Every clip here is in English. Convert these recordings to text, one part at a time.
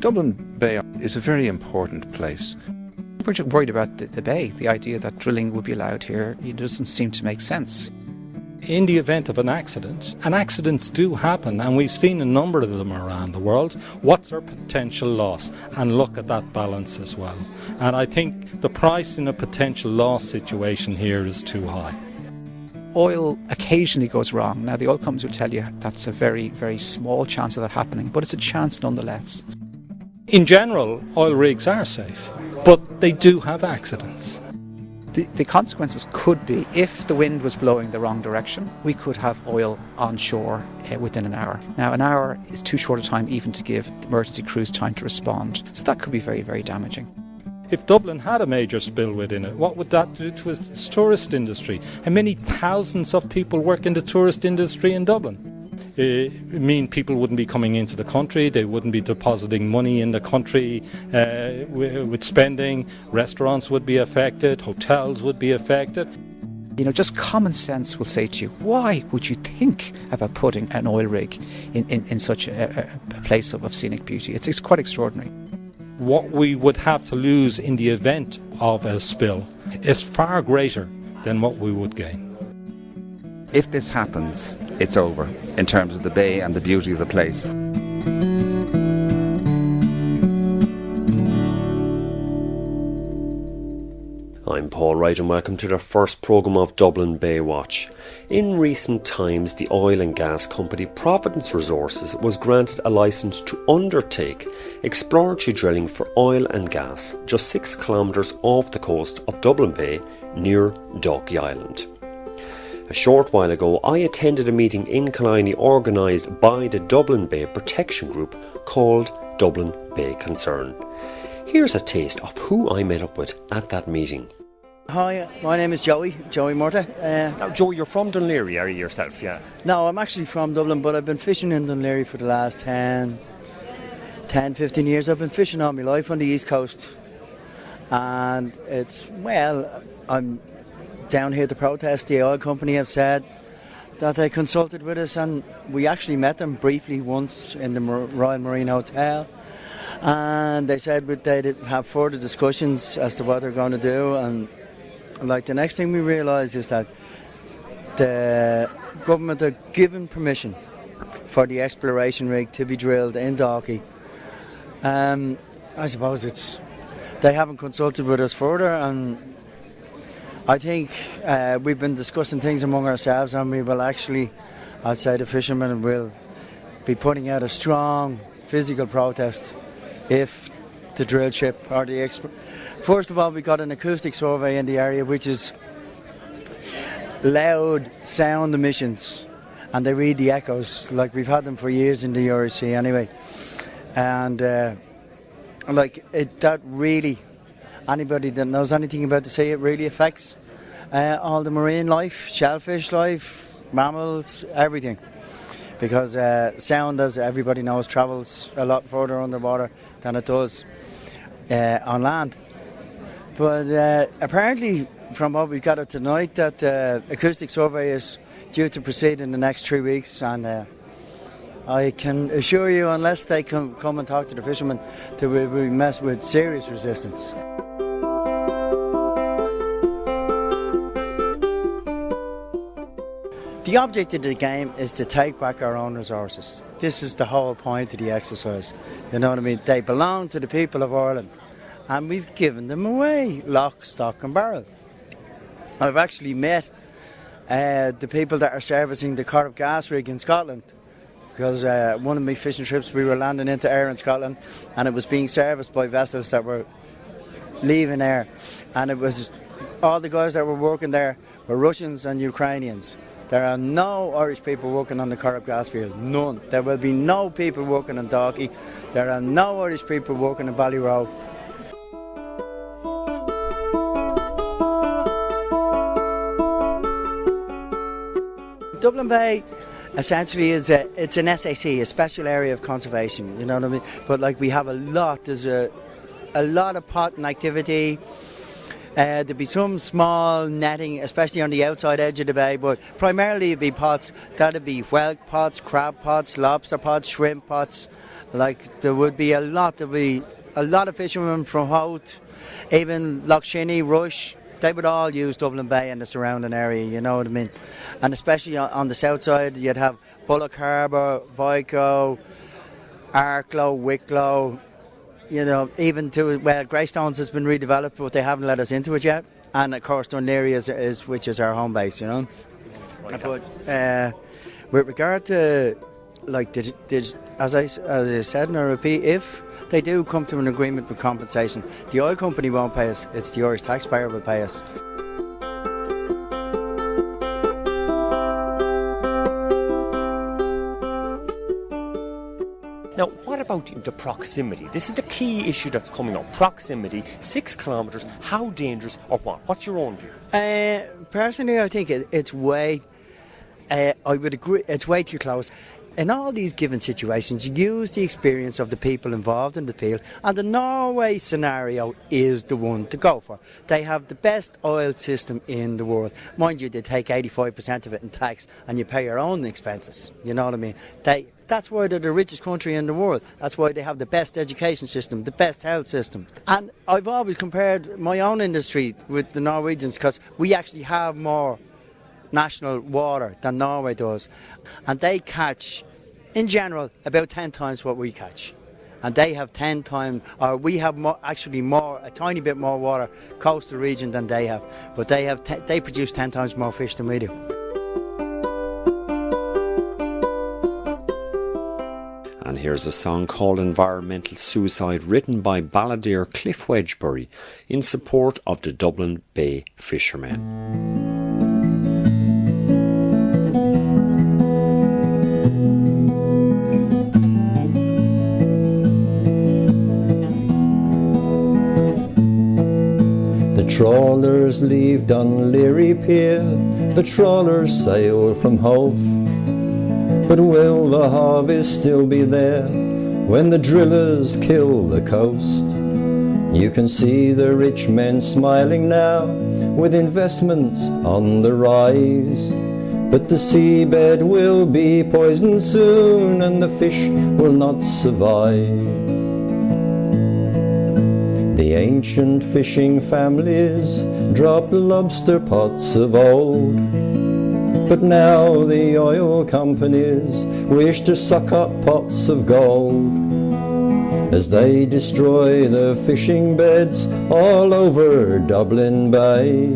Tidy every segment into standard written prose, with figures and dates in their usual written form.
Dublin Bay is a very important place. We're just worried about the bay. The idea that drilling would be allowed here, it doesn't seem to make sense. In the event of an accident, and accidents do happen, and we've seen a number of them around the world, what's our potential loss? And look at that balance as well. And I think the price in a potential loss situation here is too high. Oil occasionally goes wrong. Now, the oil companies will tell you that's a very, very small chance of that happening, but it's a chance nonetheless. In general, oil rigs are safe, but they do have accidents. The consequences could be, if the wind was blowing the wrong direction, we could have oil on shore within an hour. Now, an hour is too short a time even to give emergency crews time to respond, so that could be very, very damaging. If Dublin had a major spill within it, what would that do to its tourist industry? And many thousands of people work in the tourist industry in Dublin. It mean people wouldn't be coming into the country, they wouldn't be depositing money in the country with spending, restaurants would be affected, hotels would be affected. You know, just common sense will say to you, why would you think about putting an oil rig in such a place of scenic beauty? It's quite extraordinary. What we would have to lose in the event of a spill is far greater than what we would gain. If this happens, it's over in terms of the bay and the beauty of the place. I'm Paul Wright and welcome to the first programme of Dublin Bay Watch. In recent times, the oil and gas company Providence Resources was granted a licence to undertake exploratory drilling for oil and gas just 6 kilometres off the coast of Dublin Bay near Dalkey Island. A short while ago, I attended a meeting in Killiney organised by the Dublin Bay Protection Group called Dublin Bay Concern. Here's a taste of who I met up with at that meeting. Hi, my name is Joey Murta. Now, Joe, you're from Dunleary, are you yourself, yeah? No, I'm actually from Dublin, but I've been fishing in Dunleary for the last 10, 15 years. I've been fishing all my life on the East Coast. And I'm down here to protest. The oil company have said that they consulted with us, and we actually met them briefly once in the Royal Marine Hotel, and they said they'd have further discussions as to what they're going to do. And like, the next thing we realised is that the government are given permission for the exploration rig to be drilled in Dalkey. I suppose they haven't consulted with us further, and I think we've been discussing things among ourselves, and we will actually, I'd say the fishermen will be putting out a strong physical protest if the drill ship or the First of all, we got an acoustic survey in the area, which is loud sound emissions, and they read the echoes, like we've had them for years in the RC anyway. And that really, anybody that knows anything about the sea, it really affects all the marine life, shellfish life, mammals, everything. Because sound, as everybody knows, travels a lot further underwater than it does on land. But apparently, from what we got tonight, that the acoustic survey is due to proceed in the next 3 weeks, and I can assure you, unless they come and talk to the fishermen, that we will be met with serious resistance. The object of the game is to take back our own resources. This is the whole point of the exercise. You know what I mean? They belong to the people of Ireland, and we've given them away, lock, stock and barrel. I've actually met the people that are servicing the Corrib gas rig in Scotland, because one of my fishing trips we were landing into Ayr in Scotland, and it was being serviced by vessels that were leaving Ayr, and it was all the guys that were working there were Russians and Ukrainians. There are no Irish people working on the Corrib gas field, none. There will be no people working in Dalkey. There are no Irish people working in Ballyroe. Dublin Bay essentially is it's an SAC, a special area of conservation, you know what I mean? But like, we have there's a lot of potting activity. There'd be some small netting, especially on the outside edge of the bay, but primarily it'd be pots. That'd be whelk pots, crab pots, lobster pots, shrimp pots. Like there would be a lot. There'd be a lot of fishermen from Howth, even Lough Shinny, Rush. They would all use Dublin Bay and the surrounding area, you know what I mean? And especially on the south side, you'd have Bullock Harbour, Vico, Arklow, Wicklow, you know, even to, well, Greystones has been redeveloped, but they haven't let us into it yet. And of course, Dundleary which is our home base, you know. Right. But with regard to, like, as I said, and I repeat, if they do come to an agreement with compensation, the oil company won't pay us, it's the Irish taxpayer will pay us. Now, what about the proximity? This is the key issue that's coming up. Proximity, 6 kilometres, how dangerous or what? What's your own view? Personally, I think it's way, I would agree, it's way too close. In all these given situations, use the experience of the people involved in the field, and the Norway scenario is the one to go for. They have the best oil system in the world. Mind you, they take 85% of it in tax, and you pay your own expenses. You know what I mean? That's why they're the richest country in the world. That's why they have the best education system, the best health system. And I've always compared my own industry with the Norwegians because we actually have more national water than Norway does. And they catch, in general, about 10 times what we catch. And they have 10 times, or we have a tiny bit more water coastal region than they have. But they produce 10 times more fish than we do. And here's a song called Environmental Suicide, written by balladeer Cliff Wedgbury in support of the Dublin Bay fishermen. The trawlers leave Dundleary Pier, the trawlers sail from Howth. But will the harvest still be there when the drillers kill the coast? You can see the rich men smiling now with investments on the rise. But the seabed will be poisoned soon and the fish will not survive. The ancient fishing families dropped lobster pots of old. But now the oil companies wish to suck up pots of gold as they destroy the fishing beds all over Dublin Bay.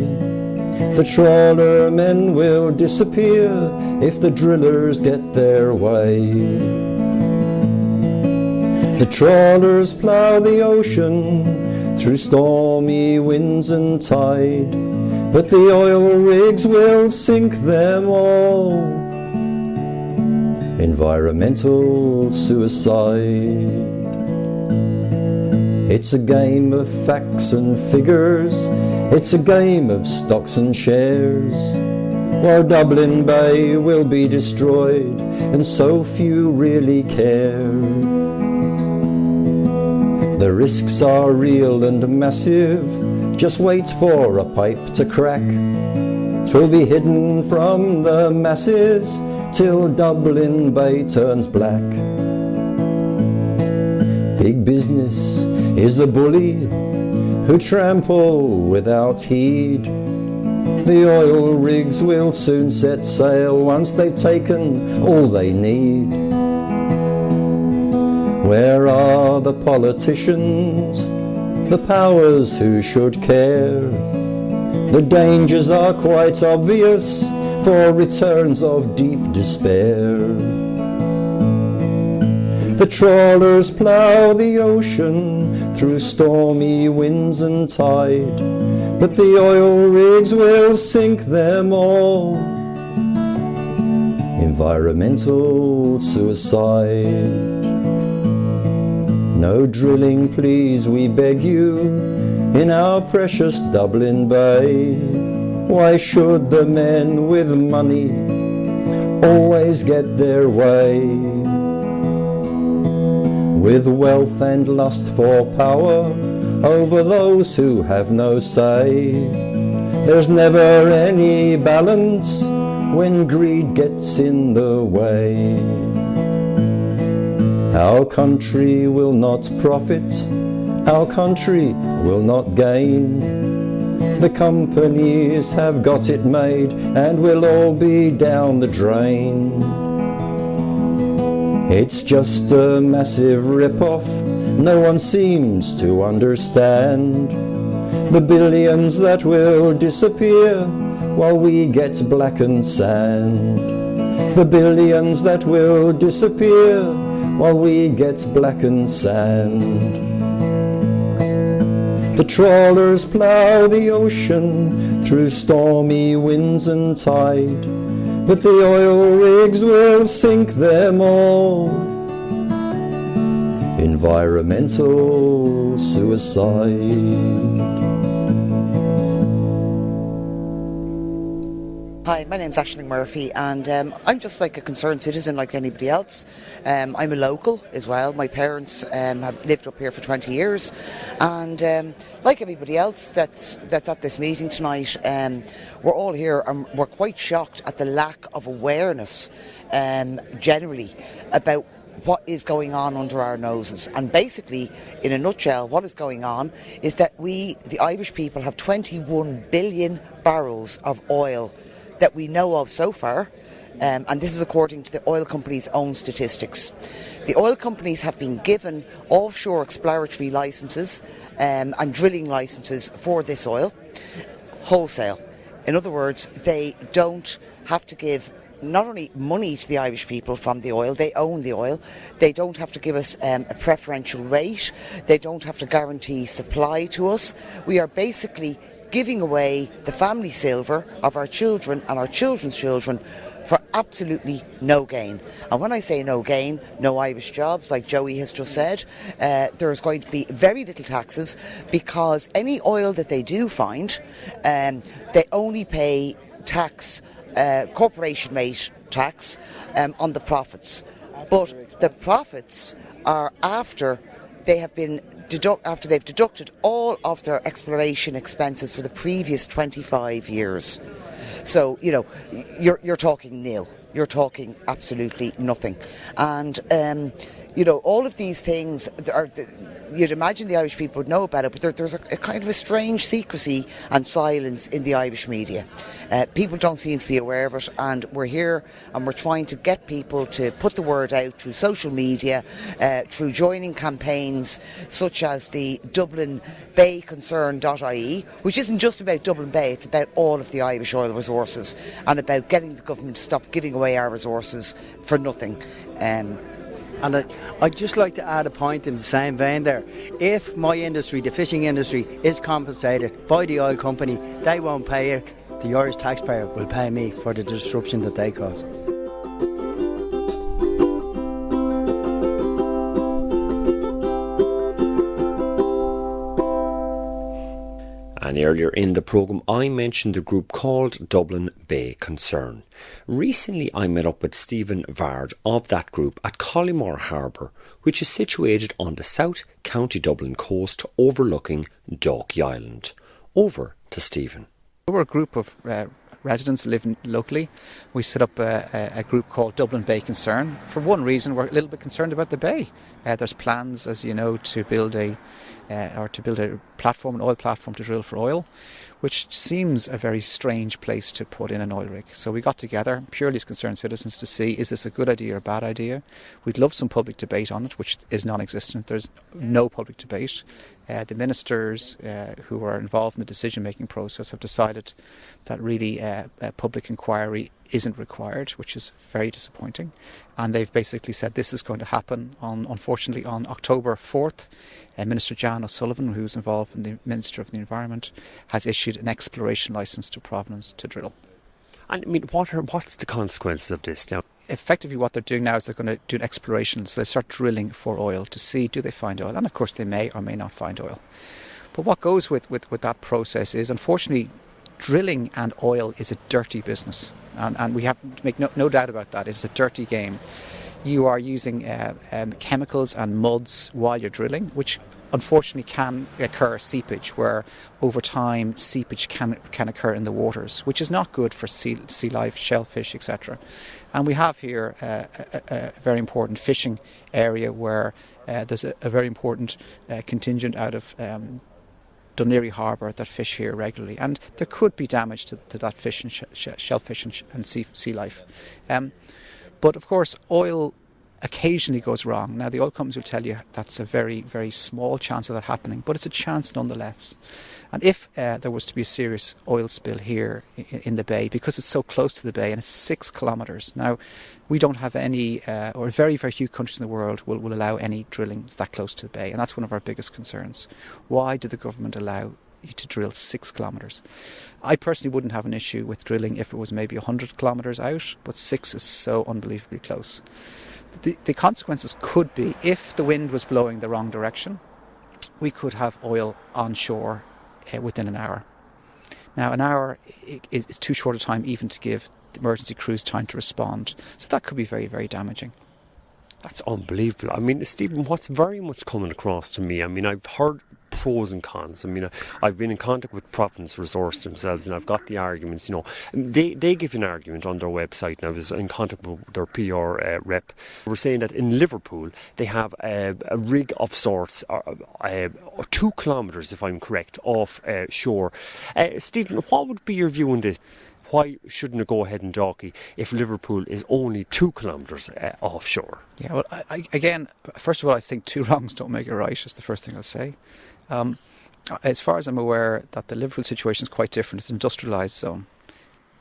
The trawler men will disappear if the drillers get their way. The trawlers plough the ocean through stormy winds and tide, but the oil rigs will sink them all. Environmental suicide. It's a game of facts and figures, it's a game of stocks and shares, while Dublin Bay will be destroyed and so few really care. The risks are real and massive, just wait for a pipe to crack. 'Twill be hidden from the masses till Dublin Bay turns black. Big business is the bully who trample without heed. The oil rigs will soon set sail once they've taken all they need. Where are the politicians, the powers who should care? The dangers are quite obvious for returns of deep despair. The trawlers plough the ocean through stormy winds and tide, but the oil rigs will sink them all. Environmental suicide. No drilling, please, we beg you, in our precious Dublin Bay. Why should the men with money always get their way? With wealth and lust for power, over those who have no say. There's never any balance when greed gets in the way. Our country will not profit, our country will not gain. The companies have got it made and we'll all be down the drain. It's just a massive rip-off, no one seems to understand. The billions that will disappear while we get blackened sand. The billions that will disappear while we get blackened sand. The trawlers plough the ocean through stormy winds and tide, but the oil rigs will sink them all. Environmental suicide. Hi, my name's Aisling Murphy, and I'm just like a concerned citizen like anybody else. I'm a local as well. My parents have lived up here for 20 years, and like everybody else that's at this meeting tonight, we're all here and we're quite shocked at the lack of awareness generally about what is going on under our noses. And basically, in a nutshell, what is going on is that we, the Irish people, have 21 billion barrels of oil that we know of so far, and this is according to the oil companies' own statistics. The oil companies have been given offshore exploratory licences and drilling licences for this oil, wholesale. In other words, they don't have to give not only money to the Irish people from the oil, they own the oil. They don't have to give us a preferential rate. They don't have to guarantee supply to us. We are basically giving away the family silver of our children and our children's children for absolutely no gain. And when I say no gain, no Irish jobs, like Joey has just said, there's going to be very little taxes, because any oil that they do find, they only pay tax, corporation rate tax on the profits. But the profits are after they have been after they've deducted all of their exploration expenses for the previous 25 years. So, you know, you're talking nil. You're talking absolutely nothing. And, you know, all of these things, you'd imagine the Irish people would know about it, but there's a kind of a strange secrecy and silence in the Irish media. People don't seem to be aware of it, and we're here and we're trying to get people to put the word out through social media, through joining campaigns such as the Dublin Bay-concern.ie, which isn't just about Dublin Bay, it's about all of the Irish oil resources and about getting the government to stop giving away our resources for nothing. And I'd just like to add a point in the same vein there. If my industry, the fishing industry, is compensated by the oil company, they won't pay it. The Irish taxpayer will pay me for the disruption that they cause. And earlier in the programme I mentioned the group called Dublin Bay Concern. Recently I met up with Stephen Vard of that group at Collymore Harbour, which is situated on the South County Dublin coast overlooking Dalkey Island. Over to Stephen. We're a group of residents living locally. We set up a group called Dublin Bay Concern. For one reason, we're a little bit concerned about the bay. There's plans, as you know, to build a platform, an oil platform to drill for oil, which seems a very strange place to put in an oil rig. So we got together, purely as concerned citizens, to see, is this a good idea or a bad idea? We'd love some public debate on it, which is non-existent. There's no public debate. The ministers who are involved in the decision-making process have decided that really a public inquiry isn't required, which is very disappointing. And they've basically said this is going to happen, unfortunately, on October 4th. Minister Jan O'Sullivan, who's involved in the Minister of the Environment, has issued an exploration licence to Providence to drill. And I mean, what's the consequences of this now? Effectively what they're doing now is they're going to do an exploration, so they start drilling for oil to see, do they find oil? And of course they may or may not find oil. But what goes with that process is, unfortunately, drilling and oil is a dirty business. And we have to make no doubt about that. It's a dirty game. You are using chemicals and muds while you're drilling, which unfortunately can occur seepage, where over time seepage can occur in the waters, which is not good for sea life, shellfish, etc. And we have here a very important fishing area where there's a very important contingent out of Dunleary Harbour that fish here regularly, and there could be damage to that fish and shellfish and sea life. But of course, oil occasionally goes wrong. Now, the oil companies will tell you that's a very, very small chance of that happening, but it's a chance nonetheless. And if there was to be a serious oil spill here in the bay, because it's so close to the bay and it's 6 kilometres. Now, we don't have any, or very, very few countries in the world will allow any drilling that close to the bay, and that's one of our biggest concerns. Why did the government allow you to drill 6 kilometres? I personally wouldn't have an issue with drilling if it was maybe 100 kilometres out, but 6 is so unbelievably close. The consequences could be, if the wind was blowing the wrong direction, we could have oil onshore within an hour. Now, an hour is too short a time even to give the emergency crews time to respond, so that could be very, very damaging. That's unbelievable. I mean, Stephen, what's very much coming across to me, I mean, I've heard pros and cons. I mean, I've been in contact with Providence Resources themselves, and I've got the arguments, you know. They give an argument on their website, and I was in contact with their PR rep. We're saying that in Liverpool, they have a rig of sorts, 2 kilometres, if I'm correct, off shore. Stephen, what would be your view on this? Why shouldn't it go ahead and docky if Liverpool is only 2 kilometres offshore? Yeah, well, again, first of all, I think 2 wrongs don't make it right, is the first thing I'll say. As far as I'm aware, that the Liverpool situation is quite different. It's an industrialised zone.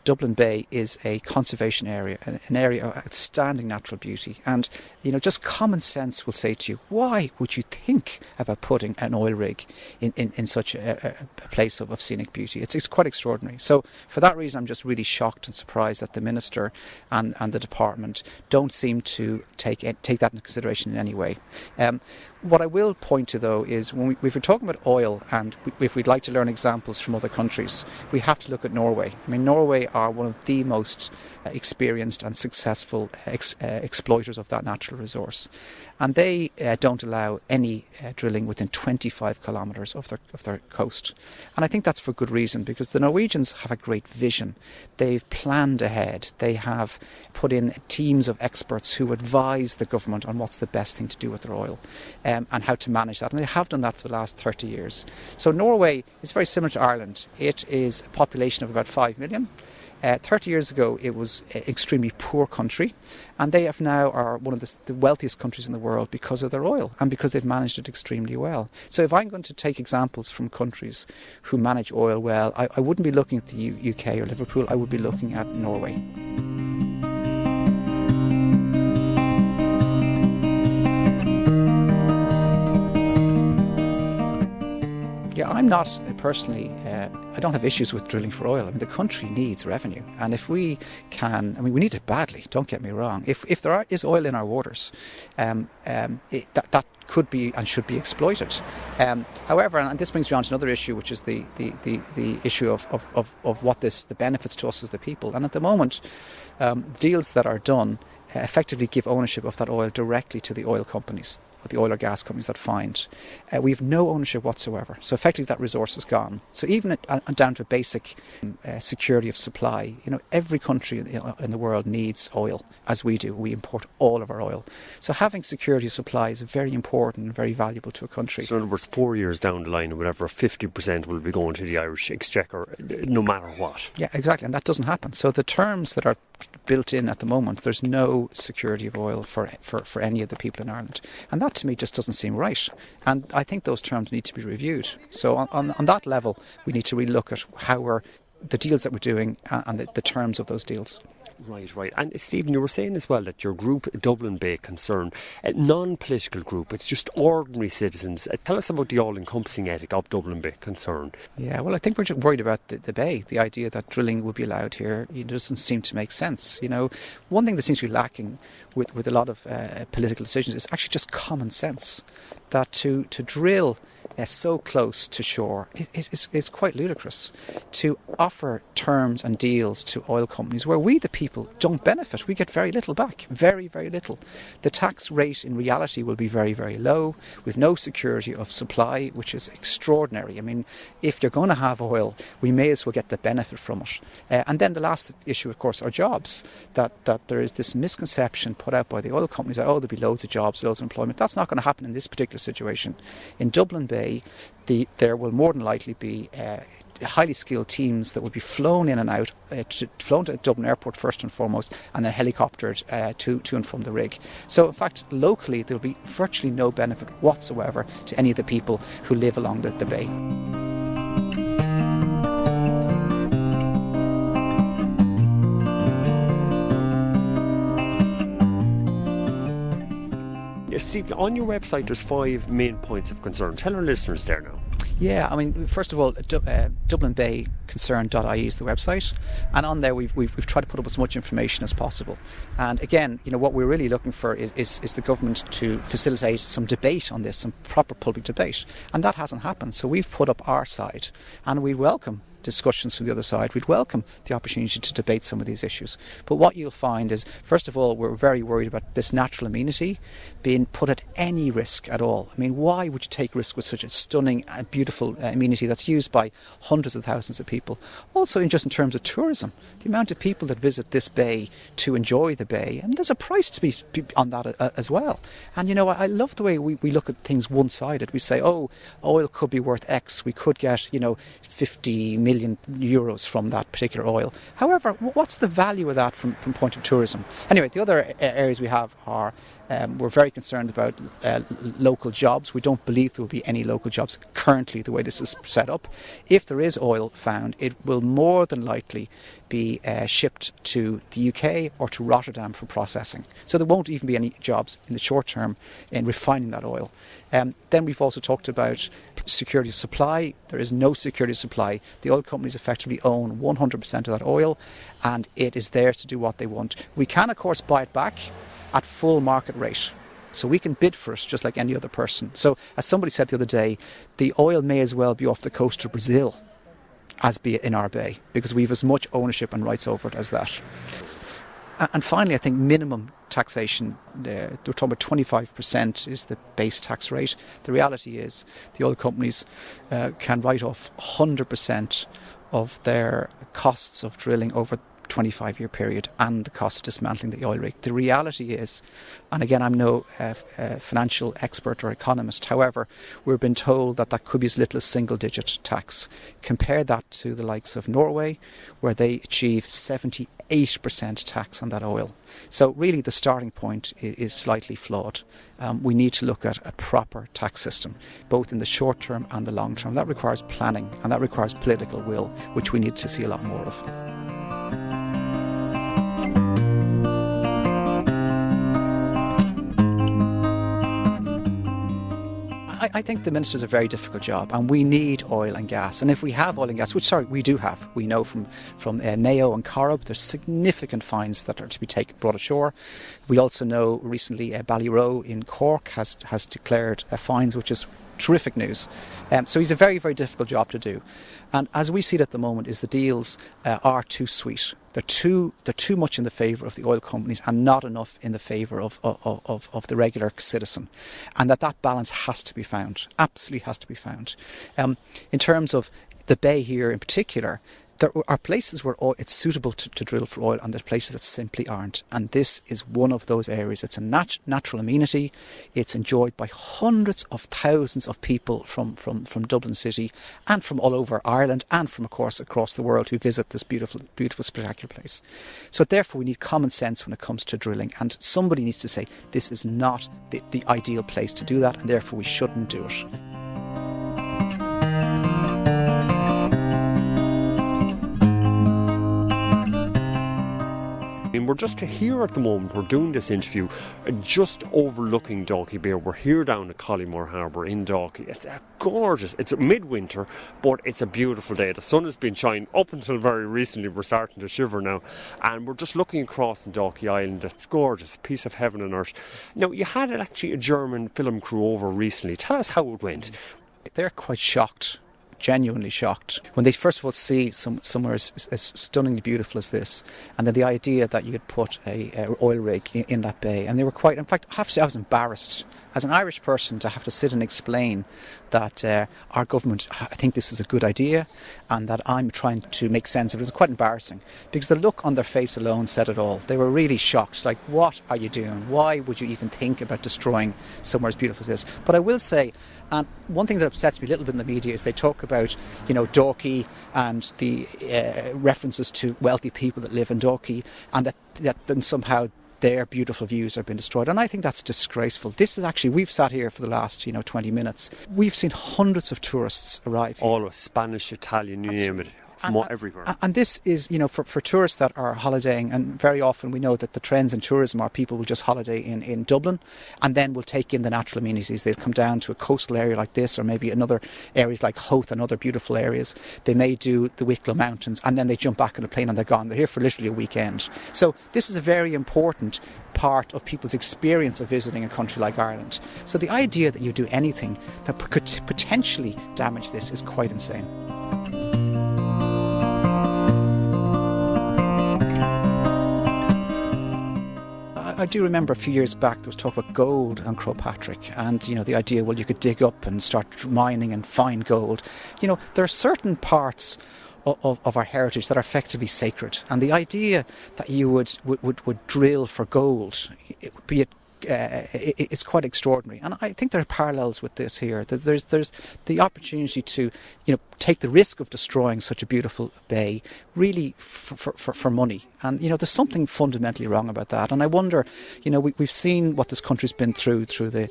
Dublin Bay is a conservation area, an area of outstanding natural beauty. And, you know, just common sense will say to you, why would you think about putting an oil rig in such a place of scenic beauty? It's quite extraordinary. So for that reason, I'm just really shocked and surprised that the Minister and the Department don't seem to take that into consideration in any way. What I will point to, though, is when if we're talking about oil, and if we'd like to learn examples from other countries, we have to look at Norway. I mean, Norway are one of the most experienced and successful exploiters of that natural resource, and they don't allow any drilling within 25 kilometres of their coast. And I think that's for good reason, because the Norwegians have a great vision. They've planned ahead. They have put in teams of experts who advise the government on what's the best thing to do with their oil. And how to manage that, and they have done that for the last 30 years. So Norway is very similar to Ireland. It is a population of about 5 million. 30 years ago, it was an extremely poor country, and they are one of the wealthiest countries in the world because of their oil and because they've managed it extremely well. So if I'm going to take examples from countries who manage oil well, I wouldn't be looking at the UK or Liverpool. I would be looking at Norway. Yeah, I'm not personally, I don't have issues with drilling for oil. I mean, the country needs revenue. And if we can, I mean, we need it badly, don't get me wrong. If there is oil in our waters, that could be and should be exploited. However, and this brings me on to another issue, which is the issue of what the benefits to us as the people. And at the moment, deals that are done effectively give ownership of that oil directly to the oil companies, or the oil or gas companies that find. We have no ownership whatsoever. So effectively that resource is gone. So even down to basic security of supply, you know, every country in the world needs oil, as we do. We import all of our oil. So having security of supply is very important and very valuable to a country. So in other words, 4 years down the line, whatever, 50% will be going to the Irish Exchequer, no matter what. Yeah, exactly. And that doesn't happen. So the terms that are built in at the moment, there's no security of oil for any of the people in Ireland. And that to me just doesn't seem right. And I think those terms need to be reviewed. So on that level, we need to really look at how the deals that we're doing and the terms of those deals. Right. And Stephen, you were saying as well that your group, Dublin Bay Concern, a non-political group, it's just ordinary citizens. Tell us about the all-encompassing ethic of Dublin Bay Concern. Yeah, well, I think we're just worried about the Bay. The idea that drilling would be allowed here, it doesn't seem to make sense. You know, one thing that seems to be lacking with a lot of political decisions is actually just common sense. that to drill so close to shore is quite ludicrous. To offer terms and deals to oil companies where we, the people, don't benefit. We get very little back, very, very little. The tax rate in reality will be very, very low. We've no security of supply, which is extraordinary. I mean, if you're going to have oil, we may as well get the benefit from it. And then the last issue, of course, are jobs. That there is this misconception put out by the oil companies that, there'll be loads of jobs, loads of employment. That's not going to happen in this particular situation. In Dublin Bay, there will more than likely be highly skilled teams that will be flown in and out, flown to Dublin Airport first and foremost, and then helicoptered to and from the rig. So in fact, locally there will be virtually no benefit whatsoever to any of the people who live along the bay. Steve, on your website there's 5 main points of concern. Tell our listeners there now. Yeah, I mean, first of all, DublinBayConcern.ie is the website, and on there we've tried to put up as much information as possible. And again, what we're really looking for is the government to facilitate some debate on this, some proper public debate, and that hasn't happened. So we've put up our side, and we welcome discussions from the other side. We'd welcome the opportunity to debate some of these issues. But what you'll find is, first of all, we're very worried about this natural amenity being put at any risk at all. I mean, why would you take risk with such a stunning and beautiful amenity that's used by hundreds of thousands of people? Also, just in terms of tourism, the amount of people that visit this bay to enjoy the bay, and there's a price to be on that as well. And I love the way we look at things one-sided. We say, oil could be worth X, we could get 50 million euros from that particular oil. However, what's the value of that from point of tourism? Anyway, the other areas we have are we're very concerned about local jobs. We don't believe there will be any local jobs currently the way this is set up. If there is oil found, it will more than likely be shipped to the UK or to Rotterdam for processing. So there won't even be any jobs in the short term in refining that oil. Then we've also talked about security of supply. There is no security of supply. The oil companies effectively own 100% of that oil, and it is theirs to do what they want. We can, of course, buy it back at full market rate. So we can bid for it just like any other person. So as somebody said the other day, the oil may as well be off the coast of Brazil as be in our bay, because we have as much ownership and rights over it as that. And finally, I think minimum taxation, we're talking about 25% is the base tax rate. The reality is the oil companies can write off 100% of their costs of drilling over 25-year period and the cost of dismantling the oil rig. The reality is, and again, I'm no financial expert or economist, however, we've been told that could be as little as single-digit tax. Compare that to the likes of Norway, where they achieve 78% tax on that oil. So really the starting point is slightly flawed. We need to look at a proper tax system, both in the short term and the long term. That requires planning, and that requires political will, which we need to see a lot more of. I think the Minister's a very difficult job, and we need oil and gas. And if we have oil and gas, which we do have, we know from Mayo and Corrib, there's significant fines that are to be brought ashore. We also know recently Ballyroe in Cork has declared fines, which is terrific news. So he's a very, very difficult job to do. And as we see it at the moment, is the deals are too sweet. They're too much in the favour of the oil companies and not enough in the favour of the regular citizen. And that balance has to be found, absolutely has to be found. In terms of the bay here in particular, there are places where it's suitable to drill for oil, and there's places that simply aren't. And this is one of those areas. It's a natural amenity. It's enjoyed by hundreds of thousands of people from Dublin City and from all over Ireland and from, of course, across the world who visit this beautiful, beautiful, spectacular place. So therefore we need common sense when it comes to drilling, and somebody needs to say this is not the ideal place to do that, and therefore we shouldn't do it. And we're just here at the moment, we're doing this interview just overlooking Dalkey Bay. We're here down at Collymore Harbour in Dalkey. It's gorgeous. It's midwinter, but it's a beautiful day. The sun has been shining up until very recently. We're starting to shiver now. And we're just looking across in Dalkey Island. It's gorgeous, piece of heaven and earth. Now, you had actually a German film crew over recently. Tell us how it went. They're quite shocked. Genuinely shocked when they first of all see somewhere as stunningly beautiful as this, and then the idea that you could put a oil rig in that bay. And they were quite, in fact, I have to say I was embarrassed as an Irish person to have to sit and explain that our government, I think this is a good idea, and that I'm trying to make sense of it. It was quite embarrassing because the look on their face alone said it all. They were really shocked, like, what are you doing? Why would you even think about destroying somewhere as beautiful as this? But I will say, and one thing that upsets me a little bit in the media is they talk about, Dalkey and the references to wealthy people that live in Dalkey, and that then somehow their beautiful views have been destroyed. And I think that's disgraceful. This is actually, we've sat here for the last 20 minutes. We've seen hundreds of tourists arrive here. All of Spanish, Italian, you name it. From everywhere. And this is, for tourists that are holidaying, and very often we know that the trends in tourism are people will just holiday in Dublin and then will take in the natural amenities. They'll come down to a coastal area like this, or maybe another areas like Howth and other beautiful areas. They may do the Wicklow Mountains, and then they jump back on a plane and they're gone. They're here for literally a weekend. So this is a very important part of people's experience of visiting a country like Ireland. So the idea that you do anything that could potentially damage this is quite insane. I do remember a few years back there was talk about gold on Croagh Patrick, and the idea, well, you could dig up and start mining and find gold. There are certain parts of our heritage that are effectively sacred, and the idea that you would drill for gold, be it it's quite extraordinary, and I think there are parallels with this here. That there's the opportunity to take the risk of destroying such a beautiful bay, really for money, and there's something fundamentally wrong about that. And I wonder, we've seen what this country's been through the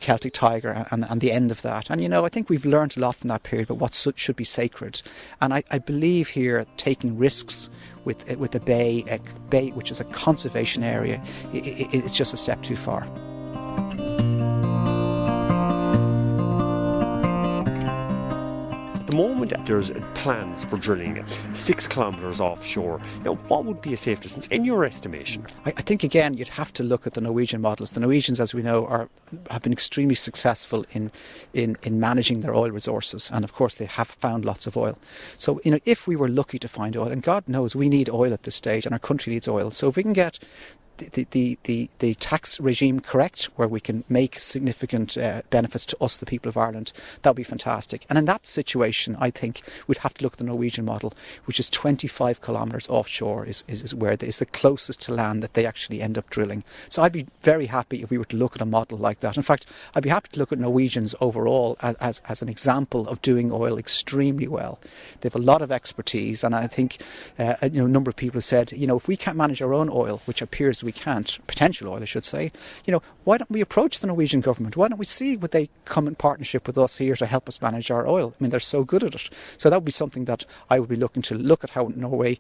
Celtic Tiger and the end of that, and I think we've learned a lot from that period about what should be sacred. And I believe here taking risks with a bay which is a conservation area, it's just a step too far. At the moment, there's plans for drilling 6 kilometres offshore. Now, what would be a safe distance in your estimation? I think, again, you'd have to look at the Norwegian models. The Norwegians, as we know, have been extremely successful in managing their oil resources. And, of course, they have found lots of oil. So, if we were lucky to find oil, and God knows we need oil at this stage, and our country needs oil. So if we can get the tax regime correct, where we can make significant benefits to us, the people of Ireland, that would be fantastic. And in that situation, I think we'd have to look at the Norwegian model, which is 25 kilometres offshore is where is the closest to land that they actually end up drilling. So I'd be very happy if we were to look at a model like that. In fact, I'd be happy to look at Norwegians overall as an example of doing oil extremely well. They have a lot of expertise, and I think a number of people have said, if we can't manage our own oil, which appears we can't, potential oil I should say, why don't we approach the Norwegian government? Why don't we see would they come in partnership with us here to help us manage our oil? I mean, they're so good at it. So that would be something that I would be looking to look at how Norway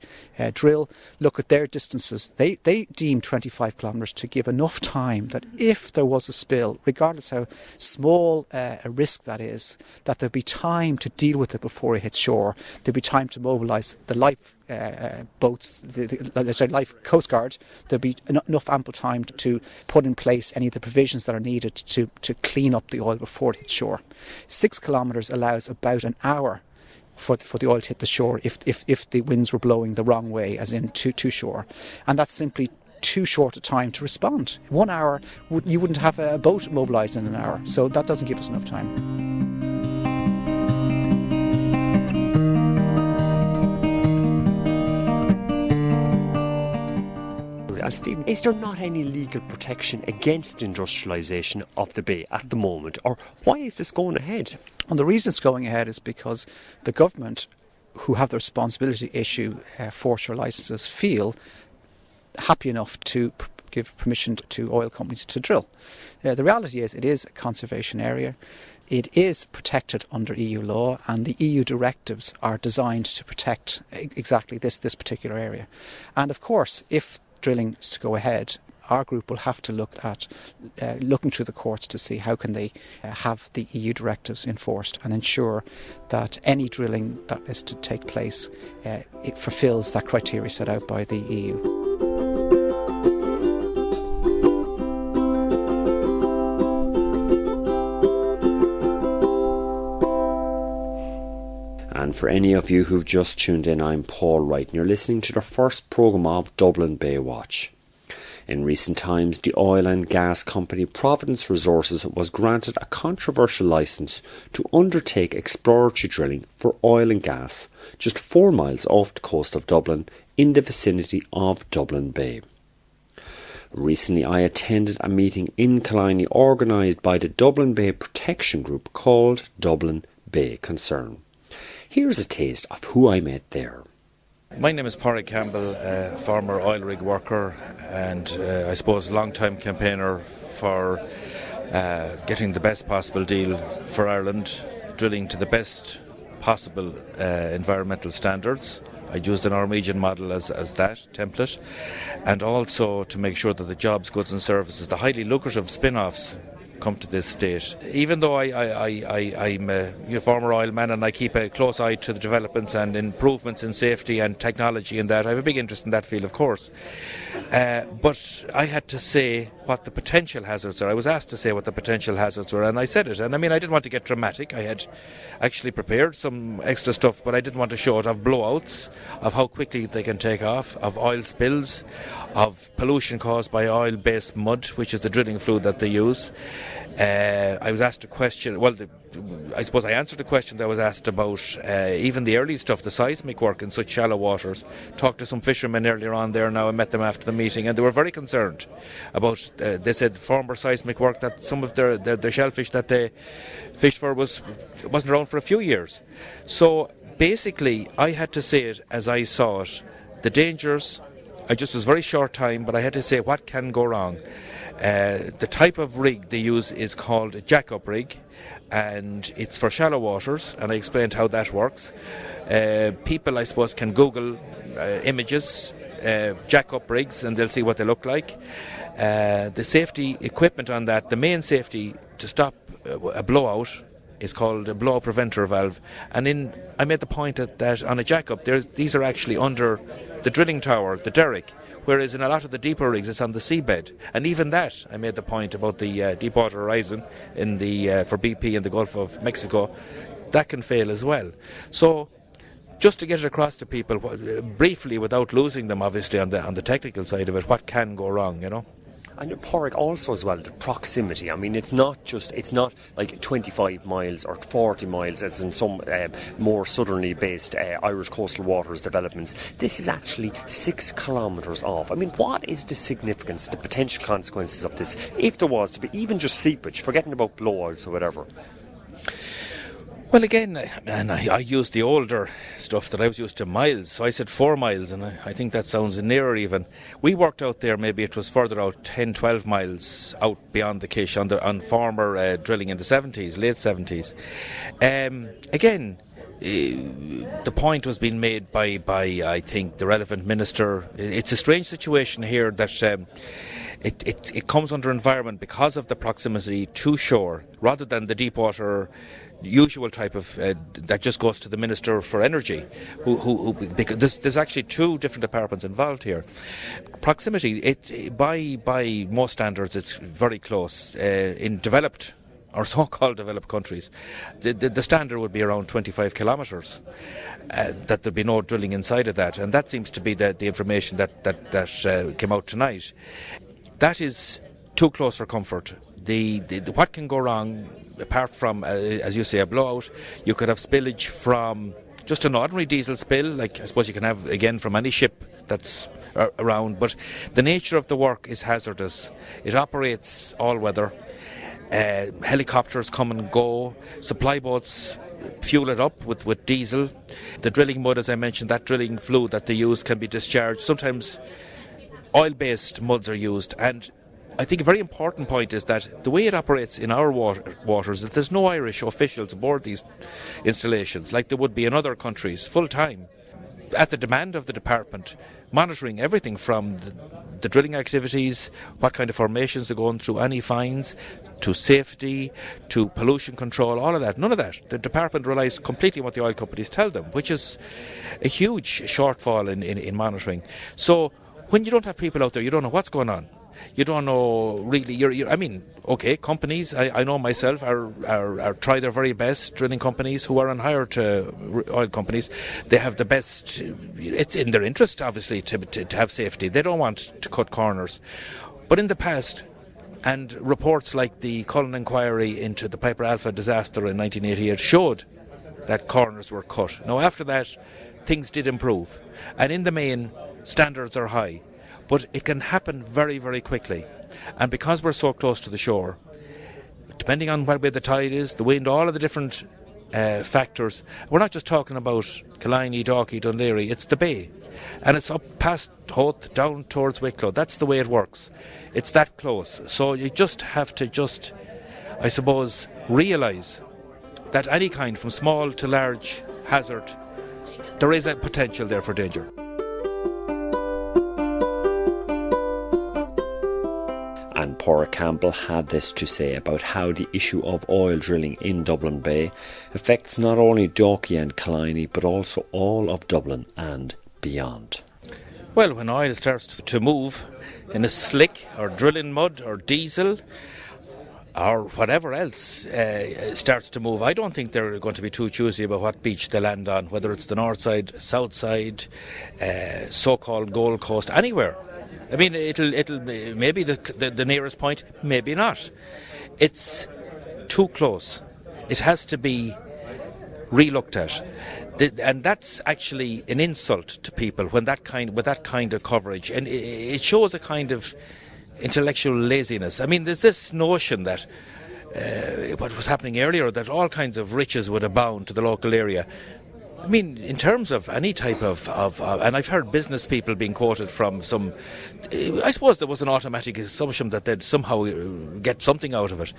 drill, look at their distances. They deem 25 kilometres to give enough time that if there was a spill, regardless how small a risk that is, that there'd be time to deal with it before it hits shore. There'd be time to mobilise the life boats, the life coast guard. There'd be enough ample time to put in place any of the provisions that are needed to clean up the oil before it hits shore. 6 kilometres allows about an hour for the oil to hit the shore if the winds were blowing the wrong way, as in to shore, and that's simply too short a time to respond. 1 hour, you wouldn't have a boat mobilised in an hour, so that doesn't give us enough time. Stephen, is there not any legal protection against industrialisation of the bay at the moment, or why is this going ahead? And the reason it's going ahead is because the government, who have the responsibility to issue foreshore licences, feel happy enough to give permission to oil companies to drill. The reality is it is a conservation area. It is protected under EU law, and the EU directives are designed to protect exactly this particular area. And of course, if drilling is to go ahead, our group will have to look at looking through the courts to see how can they have the EU directives enforced and ensure that any drilling that is to take place it fulfills that criteria set out by the EU. And for any of you who've just tuned in, I'm Paul Wright, and you're listening to the first programme of Dublin Bay Watch. In recent times, the oil and gas company Providence Resources was granted a controversial licence to undertake exploratory drilling for oil and gas just 4 miles off the coast of Dublin in the vicinity of Dublin Bay. Recently, I attended a meeting in Killiney organised by the Dublin Bay Protection Group called Dublin Bay Concern. Here's a taste of who I met there. My name is Paul Wright, former oil rig worker and I suppose long-time campaigner for getting the best possible deal for Ireland, drilling to the best possible environmental standards. I used the Norwegian model as that template, and also to make sure that the jobs, goods and services, the highly lucrative spin-offs, come to this state. Even though I'm a former oil man and I keep a close eye to the developments and improvements in safety and technology in that, I have a big interest in that field, of course. But I had to say what the potential hazards are. I was asked to say what the potential hazards were, and I said it. And I mean, I didn't want to get dramatic. I had actually prepared some extra stuff, but I didn't want to show it of blowouts, of how quickly they can take off, of oil spills, of pollution caused by oil-based mud, which is the drilling fluid that they use. I was asked a question, I suppose I answered a question that I was asked about even the early stuff, the seismic work in such shallow waters. Talked to some fishermen earlier on there now, I met them after the meeting, and they were very concerned about, they said, former seismic work, that some of their shellfish that they fished for wasn't around for a few years. So basically, I had to say it as I saw it. The dangers, I just was very short time, but I had to say what can go wrong. The type of rig they use is called a jack-up rig, and it's for shallow waters, and I explained how that works. People, I suppose, can Google images, jack-up rigs, and they'll see what they look like. The safety equipment on that, the main safety to stop a blowout, is called a blowout preventer valve. And I made the point that on a jack-up, these are actually under the drilling tower, the derrick, whereas in a lot of the deeper rigs it's on the seabed. And even that, I made the point about the Deepwater Horizon for BP in the Gulf of Mexico, that can fail as well. So just to get it across to people briefly, without losing them obviously on the technical side of it, what can go wrong, you know. And Pádraig, also as well, the proximity. I mean, it's not like 25 miles or 40 miles as in some more southerly based Irish coastal waters developments. This is actually 6 kilometres off. I mean, what is the significance, the potential consequences of this, if there was to be even just seepage, forgetting about blowouts or whatever? Well, again, and I used the older stuff that I was used to, miles. So I said 4 miles, and I think that sounds nearer even. We worked out there, maybe it was further out, 10, 12 miles out beyond the Kish on former drilling in the 70s, late 70s. Again, the point was being made by I think, the relevant minister. It's a strange situation here that it comes under environment because of the proximity to shore, rather than the deepwater usual type of that just goes to the Minister for Energy, because there's actually 2 different departments involved here. Proximity, by most standards, it's very close. In developed or so-called developed countries, the standard would be around 25 kilometres. That there'd be no drilling inside of that, and that seems to be the information that came out tonight. That is too close for comfort. What can go wrong, apart from, as you say, a blowout? You could have spillage from just an ordinary diesel spill, like I suppose you can have, again, from any ship that's around. But the nature of the work is hazardous. It operates all weather. Helicopters come and go. Supply boats fuel it up with diesel. The drilling mud, as I mentioned, that drilling fluid that they use can be discharged. Sometimes oil-based muds are used, and I think a very important point is that the way it operates in our waters, that there's no Irish officials aboard these installations like there would be in other countries full time. at the demand of the department, monitoring everything from the drilling activities, what kind of formations they're going through, any fines, to safety, to pollution control, all of that. None of that. The department relies completely on what the oil companies tell them, which is a huge shortfall in monitoring. So when you don't have people out there, you don't know what's going on. You don't know really. Okay, companies. I know myself are try their very best. Drilling companies who are on hire to oil companies, they have the best. It's in their interest, obviously, to have safety. They don't want to cut corners. But in the past, and reports like the Cullen inquiry into the Piper Alpha disaster in 1988 showed that corners were cut. Now, after that, things did improve, and in the main, standards are high. But it can happen very, very quickly. And because we're so close to the shore, depending on where the tide is, the wind, all of the different factors, we're not just talking about Killiney, Dalkey, Dunleary, it's the bay. And it's up past Howth, down towards Wicklow. That's the way it works. It's that close. So you just have to I suppose, realise that any kind, from small to large hazard, there is a potential there for danger. And Paul Campbell had this to say about how the issue of oil drilling in Dublin Bay affects not only Dalkey and Killiney but also all of Dublin and beyond. Well, when oil starts to move in a slick or drilling mud or diesel or whatever else starts to move, I don't think they're going to be too choosy about what beach they land on, whether it's the north side, south side, so-called Gold Coast, anywhere. I mean, it'll maybe the nearest point, maybe not. It's too close. It has to be re-looked at, and that's actually an insult to people when with that kind of coverage, and it shows a kind of intellectual laziness. I mean, there's this notion that what was happening earlier, that all kinds of riches would abound to the local area. I mean, in terms of any type of and I've heard business people being quoted from some, I suppose there was an automatic assumption that they'd somehow get something out of it.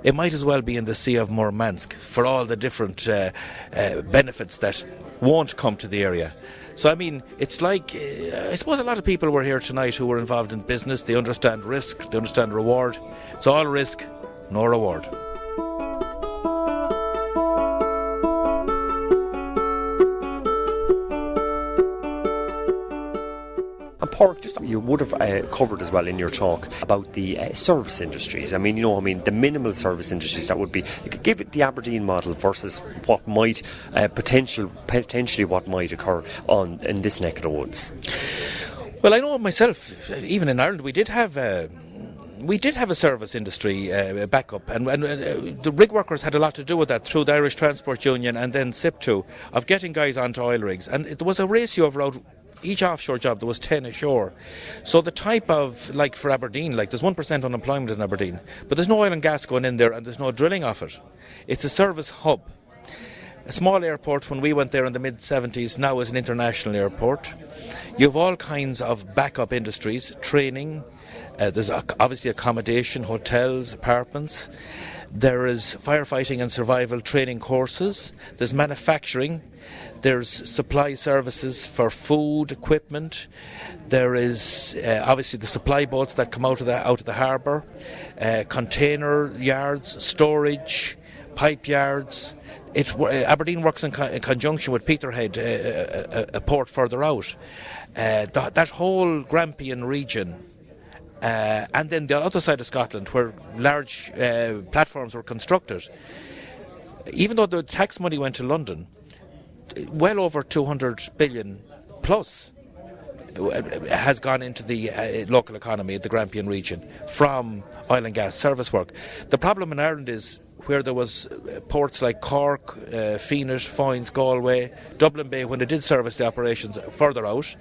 It might as well be in the Sea of Murmansk for all the different benefits that won't come to the area. So, I mean, it's like, I suppose a lot of people were here tonight who were involved in business. They understand risk, they understand reward. It's all risk, no reward. And Paul, just you would have covered as well in your talk about the service industries. I mean, the minimal service industries that would be. You could give it the Aberdeen model versus what might potentially what might occur in this neck of the woods. Well, I know myself. Even in Ireland, we did have a service industry backup, and the rig workers had a lot to do with that through the Irish Transport Union and then SIP2 of getting guys onto oil rigs, and there was a ratio of around. Each offshore job, there was 10 ashore. So the type of, like for Aberdeen, like there's 1% unemployment in Aberdeen, but there's no oil and gas going in there and there's no drilling off it. It's a service hub. A small airport when we went there in the mid-70s now is an international airport. You have all kinds of backup industries, training, there's obviously accommodation, hotels, apartments. There is firefighting and survival training courses. There's manufacturing. There's supply services for food, equipment. There is obviously the supply boats that come out of the harbour, container yards, storage, pipe yards. Aberdeen works in conjunction with Peterhead, a port further out. That whole Grampian region. And then the other side of Scotland, where large platforms were constructed, even though the tax money went to London, well over 200 billion plus has gone into the local economy, the Grampian region, from oil and gas service work. The problem in Ireland is where there was ports like Cork, Feenit, Foynes, Galway, Dublin Bay, when they did service the operations further out,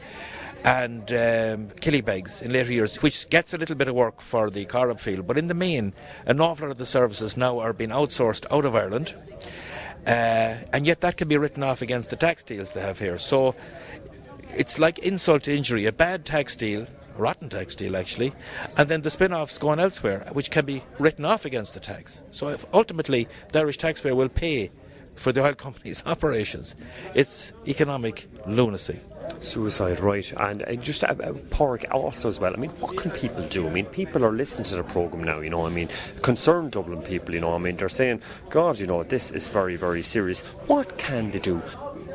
and Killybegs in later years, which gets a little bit of work for the Corrib field. But in the main, an awful lot of the services now are being outsourced out of Ireland, and yet that can be written off against the tax deals they have here. So it's like insult to injury, a bad tax deal, a rotten tax deal actually, and then the spin-offs going elsewhere, which can be written off against the tax. So if ultimately the Irish taxpayer will pay for the oil company's operations, it's economic lunacy. Suicide, right. And just Pádraig also as well, I mean, what can people do? I mean, people are listening to the programme now, you know, I mean, concerned Dublin people, you know, I mean, they're saying, God, you know, this is very, very serious. What can they do?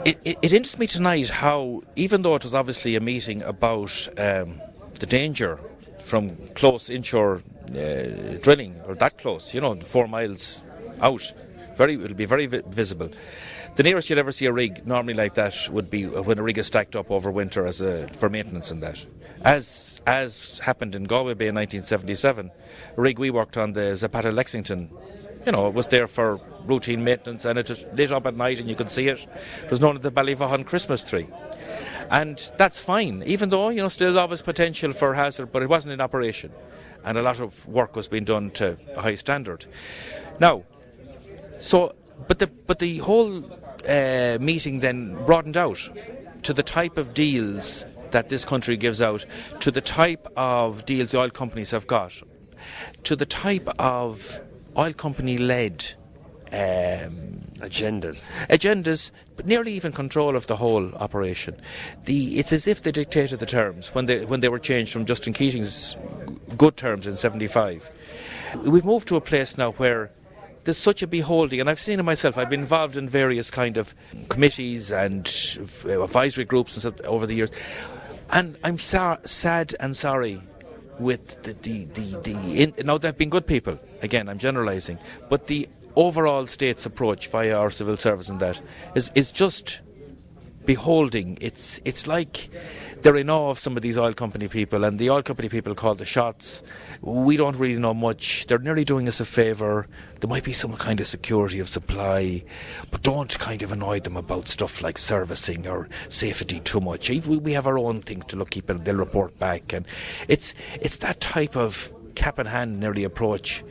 It interests me tonight how, even though it was obviously a meeting about the danger from close inshore drilling, or that close, you know, 4 miles out, it'll be very visible. The nearest you'll ever see a rig normally like that would be when a rig is stacked up over winter for maintenance and that. As happened in Galway Bay in 1977, a rig we worked on, the Zapata Lexington, you know, it was there for routine maintenance, and it just lit up at night and you could see it. It was known as the Ballyvaughan Christmas tree. And that's fine, even though, you know, still obvious potential for hazard, but it wasn't in operation. And a lot of work was being done to a high standard. Now, but the whole meeting then broadened out to the type of deals that this country gives out, to the type of deals the oil companies have got, to the type of oil company-led agendas, but nearly even control of the whole operation. It's as if they dictated the terms when they were changed from Justin Keating's good terms in '75. We've moved to a place now where there's such a beholding, and I've seen it myself. I've been involved in various kind of committees and advisory groups and stuff over the years, and I'm sad and sorry with now they've been good people. Again, I'm generalising, but the overall state's approach via our civil service and that is just beholding. It's like they're in awe of some of these oil company people, and the oil company people call the shots. We don't really know much. They're nearly doing us a favour. There might be some kind of security of supply, but don't kind of annoy them about stuff like servicing or safety too much. We have our own things to keep, and they'll report back. And it's that type of cap in hand nearly approach.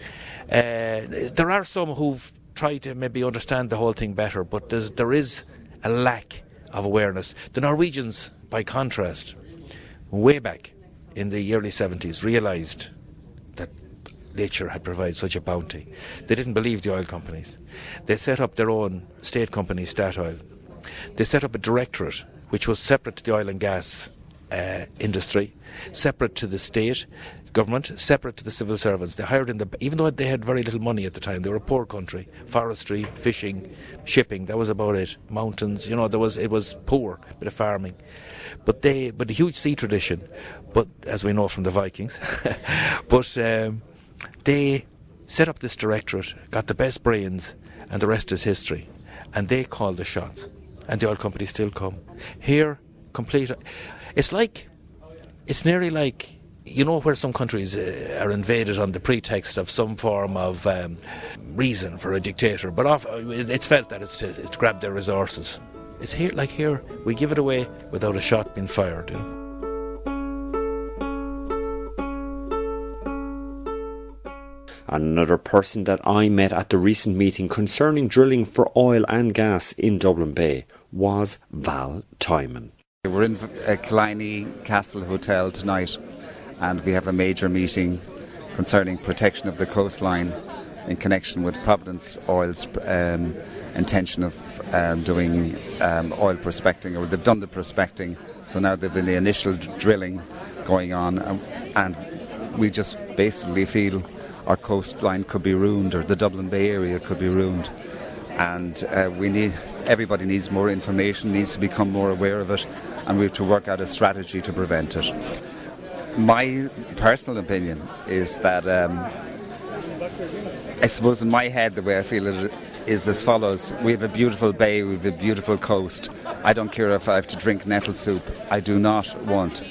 There are some who've tried to maybe understand the whole thing better, but there is a lack of awareness. The Norwegians, by contrast, way back in the early 70s, realised that nature had provided such a bounty. They didn't believe the oil companies. They set up their own state company, Statoil. They set up a directorate which was separate to the oil and gas industry, separate to the state government, separate to the civil servants. They hired even though they had very little money at the time, they were a poor country. Forestry, fishing, shipping, that was about it. Mountains, you know, it was poor, a bit of farming. But a huge sea tradition, but as we know from the Vikings. But they set up this directorate, got the best brains, and the rest is history. And they call the shots. And the oil companies still come. Here, complete. It's nearly like, you know, where some countries are invaded on the pretext of some form of reason for a dictator, but it's felt that it's to grab their resources. It's here, we give it away without a shot being fired, you know. Another person that I met at the recent meeting concerning drilling for oil and gas in Dublin Bay was Val Timon. We're in Killiney Castle Hotel tonight, and we have a major meeting concerning protection of the coastline in connection with Providence Oil's intention of doing oil prospecting, or they've done the prospecting, so now they've been the initial drilling going on, and we just basically feel our coastline could be ruined, or the Dublin Bay area could be ruined, and everybody needs more information, needs to become more aware of it, and we have to work out a strategy to prevent it. My personal opinion is that I suppose in my head the way I feel it is as follows. We have a beautiful bay, we have a beautiful coast. I don't care if I have to drink nettle soup. I do not want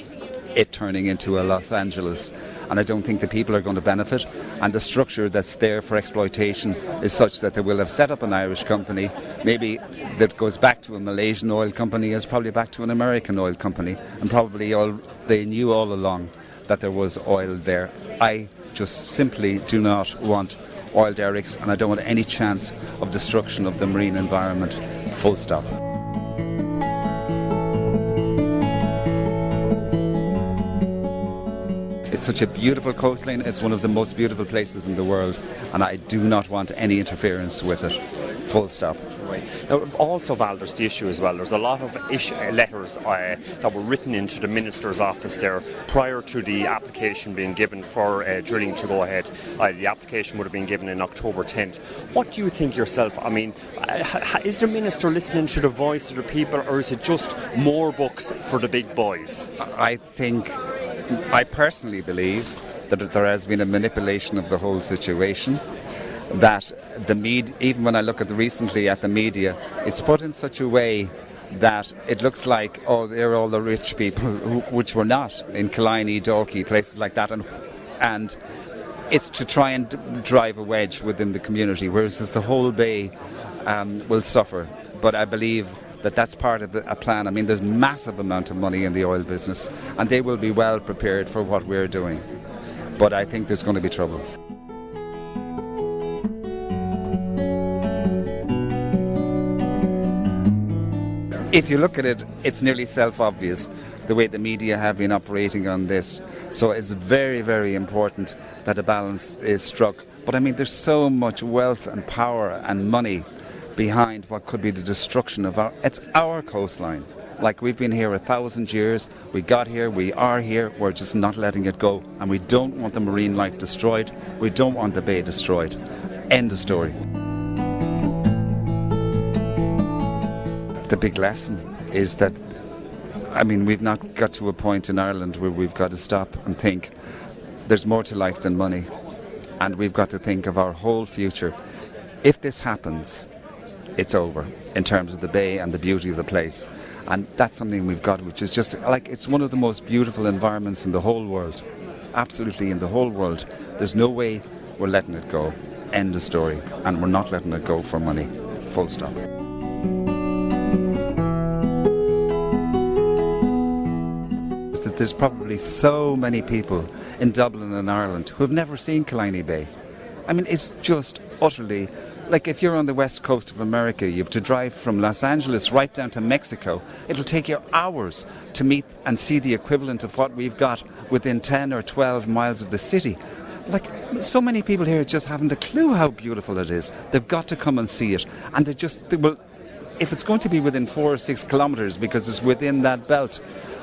it turning into a Los Angeles, and I don't think the people are going to benefit, and the structure that's there for exploitation is such that they will have set up an Irish company, maybe that goes back to a Malaysian oil company, is probably back to an American oil company, and probably they knew all along that there was oil there. I just simply do not want oil derricks, and I don't want any chance of destruction of the marine environment, full stop. It's such a beautiful coastline, it's one of the most beautiful places in the world, and I do not want any interference with it, full stop. Right. Now, also, Val, there's the issue as well. There's a lot of letters that were written into the Minister's office there prior to the application being given for drilling to go ahead. The application would have been given in October 10th. What do you think yourself? I mean, is the Minister listening to the voice of the people, or is it just more books for the big boys? I personally believe that there has been a manipulation of the whole situation. That the media, even when I look at recently at the media, it's put in such a way that it looks like, oh, they're all the rich people, which were not, in Killiney, Dalkey, places like that, and it's to try and drive a wedge within the community, whereas the whole bay will suffer. But I believe that that's part of a plan. I mean, there's massive amount of money in the oil business, and they will be well prepared for what we're doing. But I think there's going to be trouble. If you look at it, it's nearly self-obvious the way the media have been operating on this. So it's very, very important that a balance is struck. But I mean, there's so much wealth and power and money behind what could be the destruction of our coastline. Like, we've been here 1,000 years, we got here, we are here, we're just not letting it go. And we don't want the marine life destroyed, we don't want the bay destroyed. End of story. The big lesson is that, I mean, we've not got to a point in Ireland where we've got to stop and think there's more to life than money, and we've got to think of our whole future. If this happens, it's over in terms of the bay and the beauty of the place, and that's something we've got, which is just like, it's one of the most beautiful environments in the whole world, absolutely in the whole world. There's no way we're letting it go. End of story. And we're not letting it go for money. Full stop. There's probably so many people in Dublin and Ireland who have never seen Killiney Bay. I mean, it's just utterly, like, if you're on the west coast of America, you have to drive from Los Angeles right down to Mexico. It'll take you hours to meet and see the equivalent of what we've got within 10 or 12 miles of the city. Like, so many people here just haven't a clue how beautiful it is. They've got to come and see it. And they will, if it's going to be within 4 or 6 kilometres, because it's within that belt,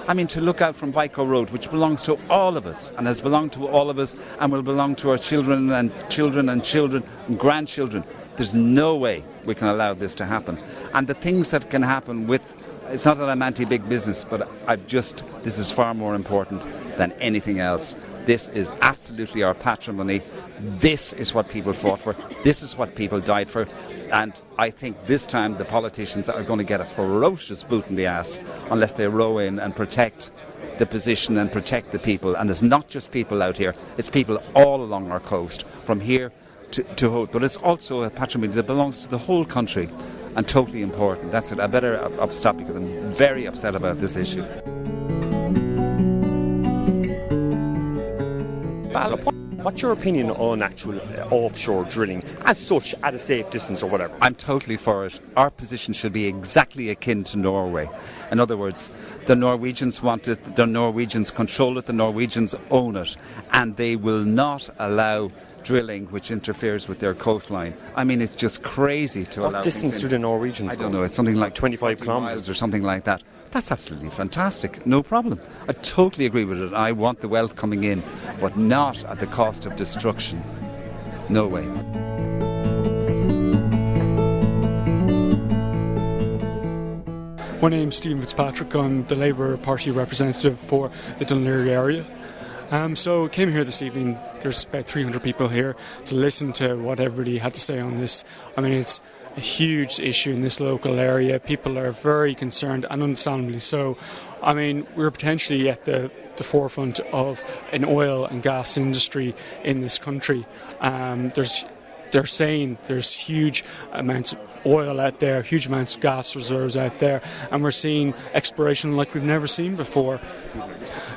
I mean, to look out from Vico Road, which belongs to all of us, and has belonged to all of us, and will belong to our children and children and children and grandchildren. There's no way we can allow this to happen. And the things that can happen with, it's not that I'm anti-big business, but this is far more important than anything else. This is absolutely our patrimony. This is what people fought for. This is what people died for. And I think this time the politicians are going to get a ferocious boot in the ass unless they row in and protect the position and protect the people. And it's not just people out here, it's people all along our coast, from here to Hoth. But it's also a patrimony that belongs to the whole country and totally important. That's it. I better stop because I'm very upset about this issue. Val, what's your opinion on actual offshore drilling as such, at a safe distance or whatever? I'm totally for it. Our position should be exactly akin to Norway. In other words, the Norwegians want it, the Norwegians control it, the Norwegians own it, and they will not allow drilling which interferes with their coastline. I mean, it's just crazy to allow. What distance do the Norwegians go? I don't know, it's something like 25 kilometres or something like that. That's absolutely fantastic, no problem. I totally agree with it. I want the wealth coming in, but not at the cost of destruction. No way. My name's Stephen Fitzpatrick. I'm the Labour Party representative for the Dunleary area. So came here this evening. There's about 300 people here to listen to what everybody had to say on this. I mean, it's a huge issue in this local area. People are very concerned, and understandably so. I mean, we're potentially at the forefront of an oil and gas industry in this country. They're saying there's huge amounts of oil out there, huge amounts of gas reserves out there, and we're seeing exploration like we've never seen before.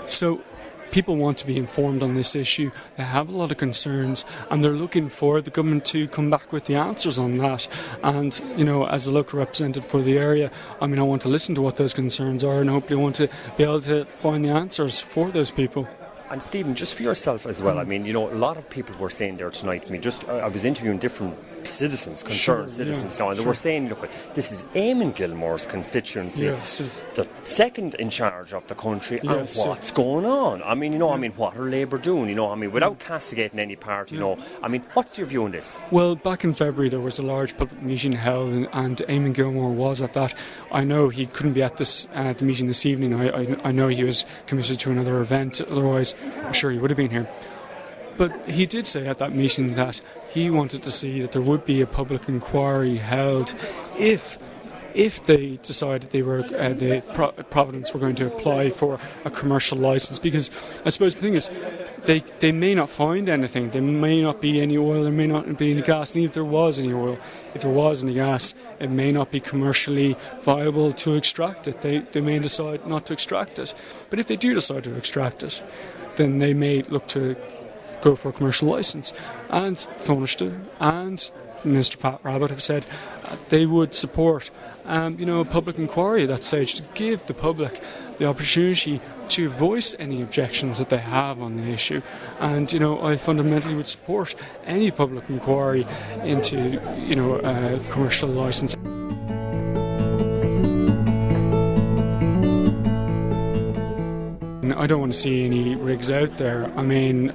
So people want to be informed on this issue. They have a lot of concerns, and they're looking for the government to come back with the answers on that. And, you know, as a local representative for the area, I mean, I want to listen to what those concerns are, and hopefully want to be able to find the answers for those people. And Stephen, just for yourself as well, I mean, you know, a lot of people were saying there tonight, I mean, I was interviewing different citizens, concerned citizens now, and they were saying, look, this is Eamon Gilmore's constituency, the second in charge of the country, and what's going on? I mean, what are Labour doing? Without castigating any party, what's your view on this? Well, back in February there was a large public meeting held, and Eamon Gilmore was at that. I know he couldn't be at the meeting this evening. I know he was committed to another event, otherwise I'm sure he would have been here. But he did say at that meeting that he wanted to see that there would be a public inquiry held if they decided Providence were going to apply for a commercial licence. Because I suppose the thing is, they may not find anything. There may not be any oil, there may not be any gas. And if there was any oil, if there was any gas, it may not be commercially viable to extract it. They may decide not to extract it. But if they do decide to extract it, then they may look to go for a commercial licence. And Taoiseach and Minister Pat Rabbitte have said they would support a public inquiry at that stage to give the public the opportunity to voice any objections that they have on the issue. And I fundamentally would support any public inquiry into a commercial licence. I don't want to see any rigs out there. I mean,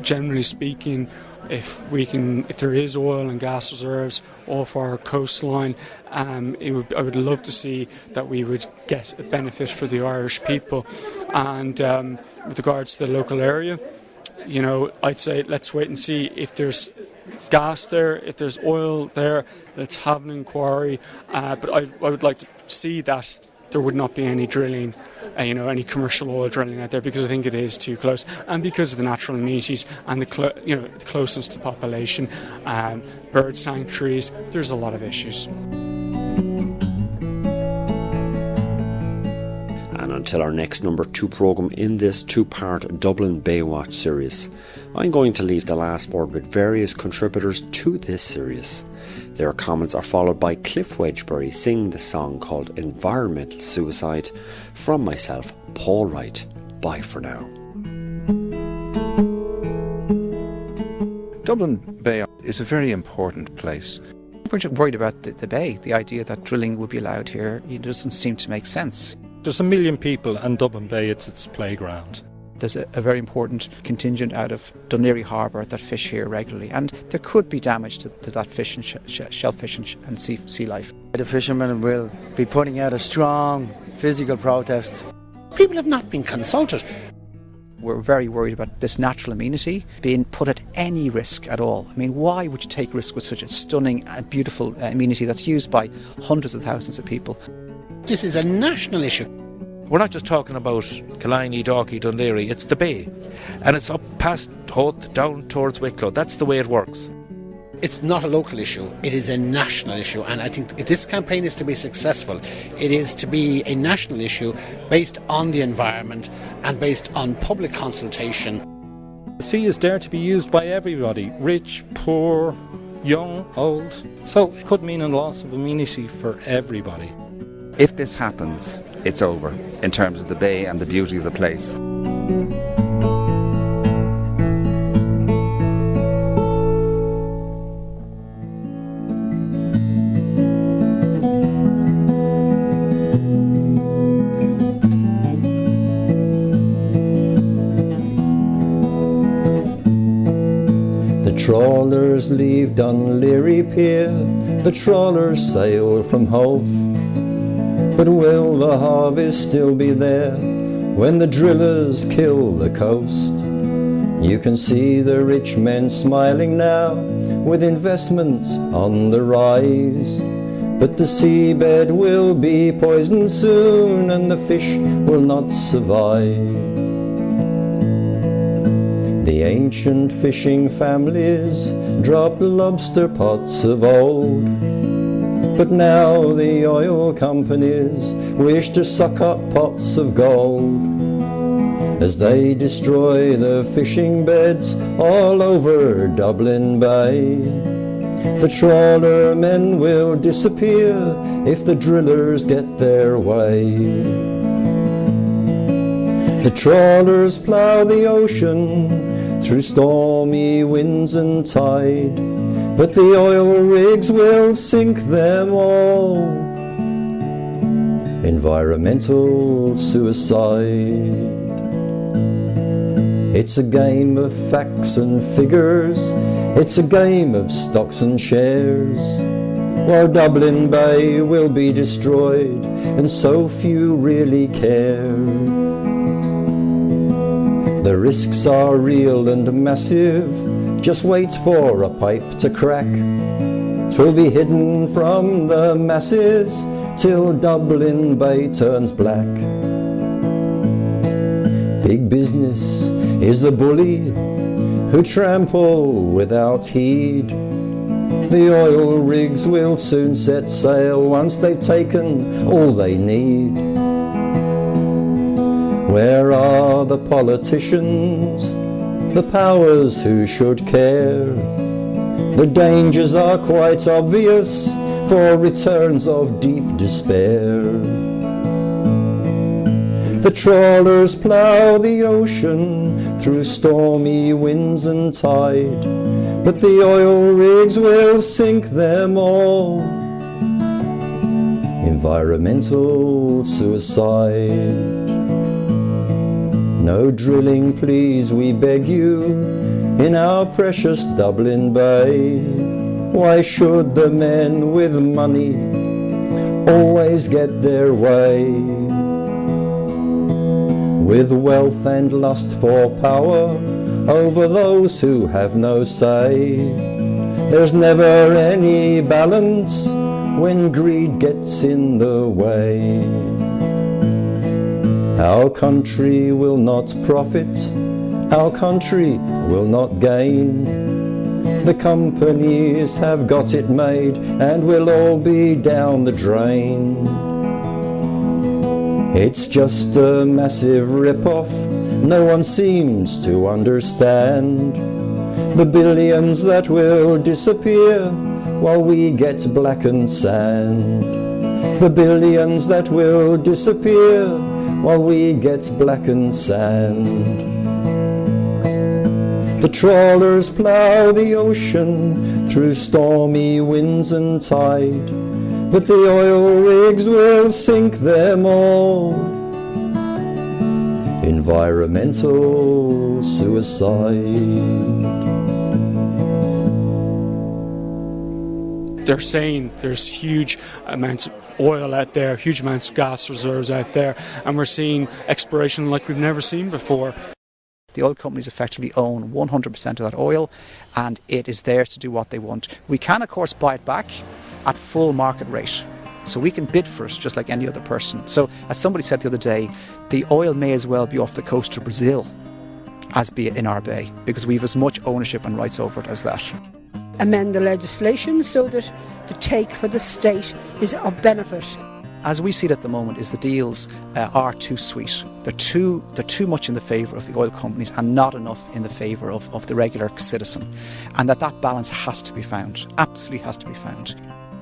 generally speaking, if there is oil and gas reserves off our coastline, I would love to see that we would get a benefit for the Irish people. And with regards to the local area, I'd say let's wait and see if there's gas there, if there's oil there. Let's have an inquiry. But I would like to see that there would not be any drilling, any commercial oil drilling out there, because I think it is too close, and because of the natural amenities and the closeness to the population, bird sanctuaries. There's a lot of issues. And until our next number 2 programme in this 2-part Dublin Bay Watch series, I'm going to leave the last word with various contributors to this series. Their comments are followed by Cliff Wedgbury singing the song called Environmental Suicide. From myself, Paul Wright. Bye for now. Dublin Bay is a very important place. We're just worried about the bay. The idea that drilling would be allowed here, it doesn't seem to make sense. There's 1 million people, and Dublin Bay, it's its playground. There's a very important contingent out of Dún Laoghaire Harbour that fish here regularly, and there could be damage to that fish and shellfish and sea life. The fishermen will be putting out a strong physical protest. People have not been consulted. We're very worried about this natural amenity being put at any risk at all. I mean, why would you take risk with such a stunning and beautiful amenity that's used by hundreds of thousands of people? This is a national issue. We're not just talking about Killiney, Dalkey, Dún Laoghaire, it's the bay. And it's up past Howth, down towards Wicklow. That's the way it works. It's not a local issue, it is a national issue, and I think if this campaign is to be successful, it is to be a national issue based on the environment and based on public consultation. The sea is there to be used by everybody, rich, poor, young, old. So it could mean a loss of amenity for everybody. If this happens, it's over in terms of the bay and the beauty of the place. The trawlers leave Dún Laoghaire pier, the trawlers sail from Howth. But will the harvest still be there when the drillers kill the coast? You can see the rich men smiling now with investments on the rise. But the seabed will be poisoned soon and the fish will not survive. The ancient fishing families dropped lobster pots of old. But now the oil companies wish to suck up pots of gold as they destroy the fishing beds all over Dublin Bay. The trawler men will disappear if the drillers get their way. The trawlers plough the ocean through stormy winds and tide. but the oil rigs will sink them all. Environmental suicide. It's a game of facts and figures, it's a game of stocks and shares, while Dublin Bay will be destroyed and so few really care. The risks are real and massive, just wait for a pipe to crack. 'Twill be hidden from the masses till Dublin Bay turns black. Big business is the bully who trample without heed. The oil rigs will soon set sail once they've taken all they need. Where are the politicians, the powers who should care? The dangers are quite obvious for returns of deep despair. The trawlers plough the ocean through stormy winds and tide, but the oil rigs will sink them all. Environmental suicide. No drilling, please, we beg you, in our precious Dublin Bay. Why should the men with money always get their way? With wealth and lust for power over those who have no say, there's never any balance when greed gets in the way. Our country will not profit, our country will not gain. The companies have got it made and we'll all be down the drain. It's just a massive rip-off, no one seems to understand. The billions that will disappear while we get blackened sand. The billions that will disappear while we get blackened sand. The trawlers plough the ocean through stormy winds and tide, but the oil rigs will sink them all. Environmental suicide. They're saying there's huge amounts of oil out there, huge amounts of gas reserves out there, and we're seeing exploration like we've never seen before. The oil companies effectively own 100% of that oil, and it is theirs to do what they want. We can, of course, buy it back at full market rate. So we can bid for it just like any other person. So, as somebody said the other day, the oil may as well be off the coast of Brazil as be in our bay, because we have as much ownership and rights over it as that. Amend the legislation so that the take for the state is of benefit. As we see it at the moment, is the deals are too sweet. They're too much in the favour of the oil companies and not enough in the favour of the regular citizen. And that balance has to be found, absolutely has to be found.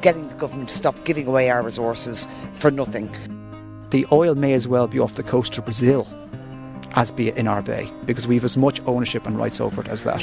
Getting the government to stop giving away our resources for nothing. The oil may as well be off the coast of Brazil as be in our bay, because we have as much ownership and rights over it as that.